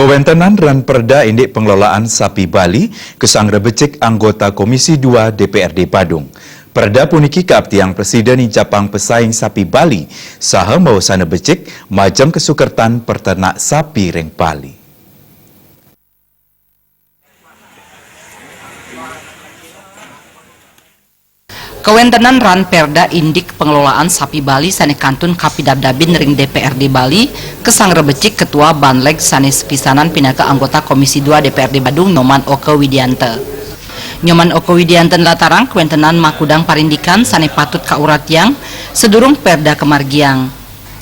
Kewentenan ran perda indik pengelolaan sapi Bali kesang rebecik anggota Komisi 2 DPRD Badung. Perda puniki keabtiang Presiden Incapang pesaing sapi Bali saha mawasana becik majam kesukertan perternak sapi reng Bali. Kewentenan ran perda indik pengelolaan sapi Bali sane kantun kapidabdabin ring DPRD Bali kesang rebecik ketua Banleg sanes pisanan pinaka anggota Komisi 2 DPRD Badung Nyoman Oke Widiante. Nyoman Oke Widiante latarang kewentenan makudang parindikan sane patut kauratiang sedurung perda kemargiang.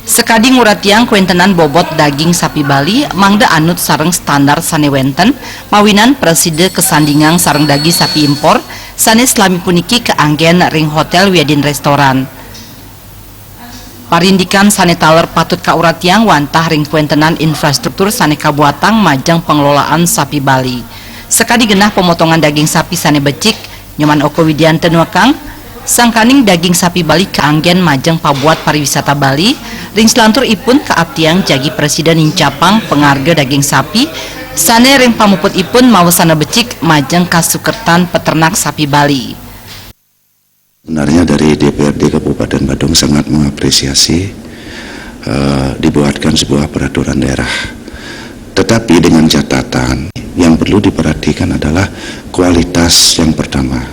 Sekadi nguratiang kewentenan bobot daging sapi Bali mangda anut sareng standar sane wenten mawinan preside kesandingang sareng daging sapi impor sane selami puniki keanggen ring hotel wiadin restoran. Parindikan sane taler patut kauratiang wantah ring kewentenan infrastruktur sane kabuatang majang pengelolaan sapi Bali. Sekadi genah pemotongan daging sapi sane becik Nyoman Oke Widiante nuakang sangkaning daging sapi Bali keanggen majang pabuat pariwisata Bali ring selantur ipun keabtiang jagi Presiden Incapang pengarga daging sapi sane ring pamuput ipun mawasana becik majang kasukertan peternak sapi Bali. Sebenarnya dari DPRD Kabupaten Badung sangat mengapresiasi dibuatkan sebuah peraturan daerah, tetapi dengan catatan yang perlu diperhatikan adalah kualitas yang pertama.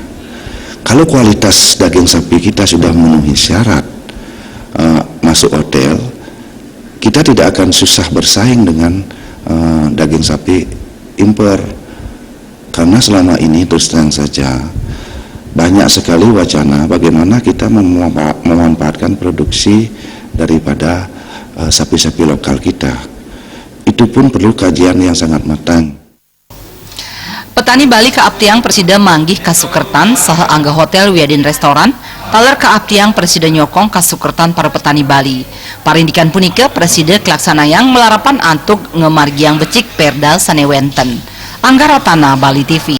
Kalau kualitas daging sapi kita sudah memenuhi syarat masuk hotel, kita tidak akan susah bersaing dengan daging sapi impor, karena selama ini terus terang saja banyak sekali wacana bagaimana kita memanfaatkan produksi daripada sapi-sapi lokal kita. Itu pun perlu kajian yang sangat matang. Petani Bali keabtiang Presiden manggih kasukertan saha angga hotel wiadin restoran taler keabtiang Presiden nyokong kasukertan para petani Bali. Parindikan punika Presiden kelaksanayang melarapan antuk ngemargiang becik perda sane wenten. Angga Ratana, Bali TV.